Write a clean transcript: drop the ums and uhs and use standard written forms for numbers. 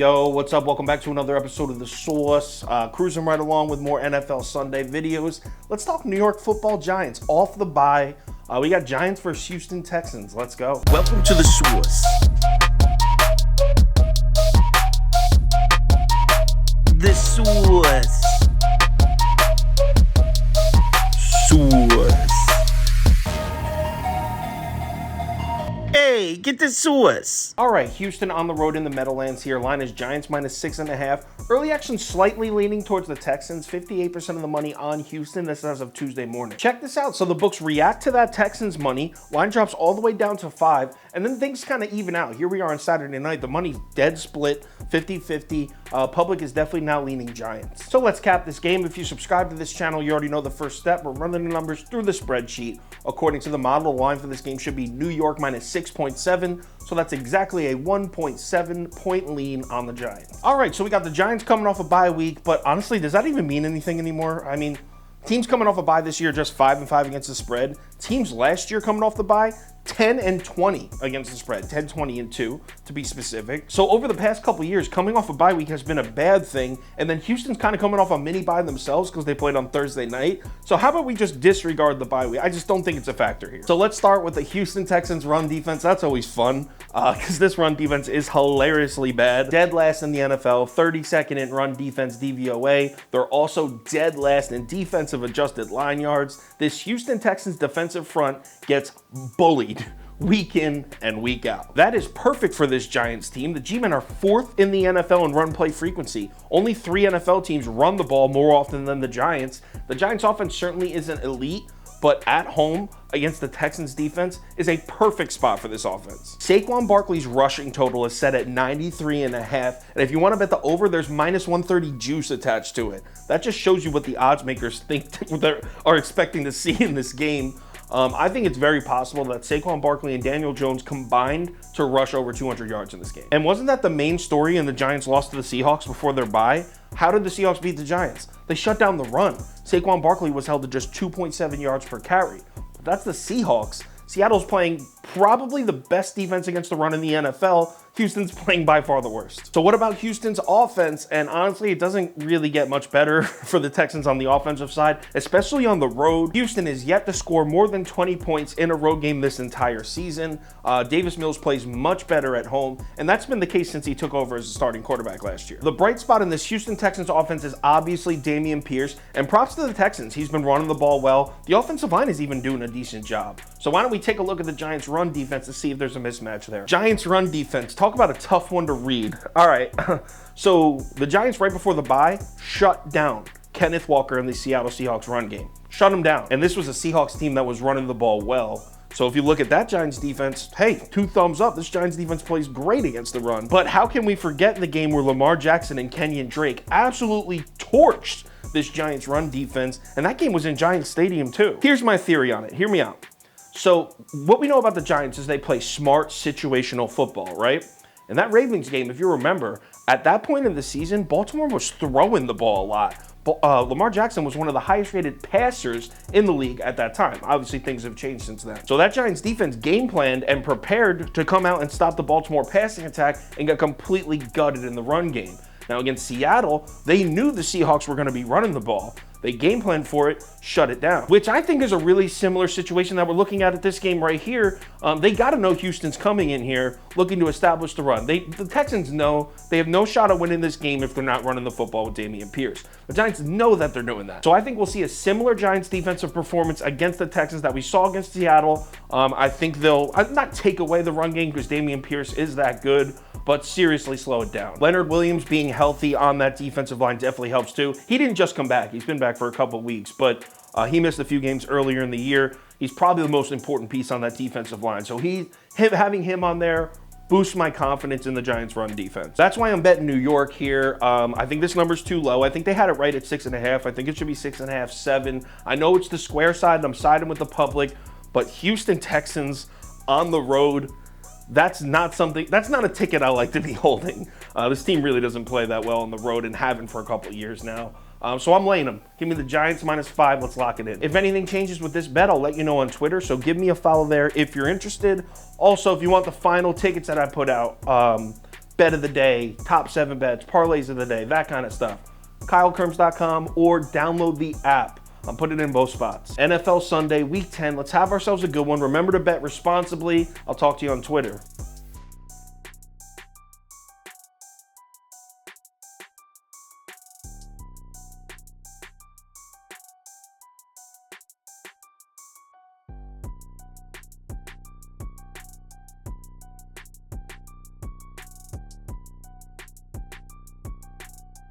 Yo, what's up? Welcome back to another episode of The Sauce. Cruising right along with more NFL Sunday videos. Let's talk New York Football Giants off the bye. We got Giants versus Houston Texans. Let's go. Welcome to The Sauce. The Sauce. Sauce. Hey, get the sauce. All right, Houston on the road in the Meadowlands here. Line is Giants minus 6.5. Early action slightly leaning towards the Texans. 58% of the money on Houston. This is as of Tuesday morning. Check this out. So the books react to that Texans money. Line drops all the way down to 5. And then things kind of even out. Here we are on Saturday night. The money's dead split, 50-50. Public is definitely now leaning Giants. So let's cap this game. If you subscribe to this channel, you already know the first step. We're running the numbers through the spreadsheet. According to the model, the line for this game should be New York minus 6.7. So that's exactly a 1.7 point lean on the Giants. All right, so we got the Giants coming off a bye week, but honestly, does that even mean anything anymore? I mean, teams coming off a bye this year just 5-5 against the spread. Teams last year coming off the bye 10-20 against the spread, 10-20-2 to be specific. So over the past couple years, coming off a bye week has been a bad thing. And then Houston's kind of coming off a mini bye themselves because they played on Thursday night. So how about we just disregard the bye week? I just don't think it's a factor here. So let's start with the Houston Texans run defense. That's always fun because this run defense is hilariously bad. Dead last in the NFL, 32nd in run defense DVOA. They're also dead last in defensive adjusted line yards. This Houston Texans defensive front gets bullied week in and week out. That is perfect for this Giants team. The G-men are 4th in the NFL in run play frequency. Only 3 NFL teams run the ball more often than the Giants. The Giants offense certainly isn't elite, but at home against the Texans defense is a perfect spot for this offense. Saquon Barkley's rushing total is set at 93.5. And if you want to bet the over, there's minus 130 juice attached to it. That just shows you what the odds makers think they are expecting to see in this game. I think it's very possible that Saquon Barkley and Daniel Jones combined to rush over 200 yards in this game. And wasn't that the main story in the Giants' loss to the Seahawks before their bye? How did the Seahawks beat the Giants? They shut down the run. Saquon Barkley was held to just 2.7 yards per carry. But that's the Seahawks. Seattle's playing probably the best defense against the run in the NFL. Houston's playing by far the worst. So what about Houston's offense? And honestly, it doesn't really get much better for the Texans on the offensive side, especially on the road. Houston is yet to score more than 20 points in a road game this entire season. Davis Mills plays much better at home, and that's been the case since he took over as a starting quarterback last year. The bright spot in this Houston Texans offense is obviously Dameon Pierce, and props to the Texans. He's been running the ball well. The offensive line is even doing a decent job. So why don't we take a look at the Giants' run defense to see if there's a mismatch there. Giants run defense. Talk about a tough one to read. All right, so the Giants right before the bye shut down Kenneth Walker in the Seattle Seahawks run game. Shut him down. And this was a Seahawks team that was running the ball well. So if you look at that Giants defense, hey, 2 thumbs up. This Giants defense plays great against the run. But how can we forget the game where Lamar Jackson and Kenyon Drake absolutely torched this Giants run defense? And that game was in Giants Stadium too. Here's my theory on it. Hear me out. So what we know about the Giants is they play smart situational football, right? In that Ravens game, if you remember, at that point in the season, Baltimore was throwing the ball a lot. Lamar Jackson was one of the highest rated passers in the league at that time. Obviously, things have changed since then. So that Giants defense game planned and prepared to come out and stop the Baltimore passing attack and got completely gutted in the run game. Now against Seattle, they knew the Seahawks were going to be running the ball. They game planned for it, shut it down, which I think is a really similar situation that we're looking at this game right here. They got to know Houston's coming in here looking to establish the run. The Texans know they have no shot at winning this game if they're not running the football with Dameon Pierce. The Giants know that they're doing that. So I think we'll see a similar Giants defensive performance against the Texans that we saw against Seattle. I think they'll not take away the run game because Dameon Pierce is that good, but seriously slow it down. Leonard Williams being healthy on that defensive line definitely helps too. He didn't just come back. He's been back for a couple of weeks, but he missed a few games earlier in the year. He's probably the most important piece on that defensive line. So having him on there boosts my confidence in the Giants run defense. That's why I'm betting New York here. I think this number's too low. I think they had it right at 6.5. I think it should be 6.5, 7. I know it's the square side and I'm siding with the public, but Houston Texans on the road, that's not a ticket I like to be holding. This team really doesn't play that well on the road and haven't for a couple of years now. So I'm laying them. Give me the Giants -5. Let's lock it in. If anything changes with this bet, I'll let you know on Twitter. So give me a follow there if you're interested. Also, if you want the final tickets that I put out, bet of the day, top 7 bets, parlays of the day, that kind of stuff. KyleKirms.com or download the app. I'm putting it in both spots. NFL Sunday, Week 10. Let's have ourselves a good one. Remember to bet responsibly. I'll talk to you on Twitter.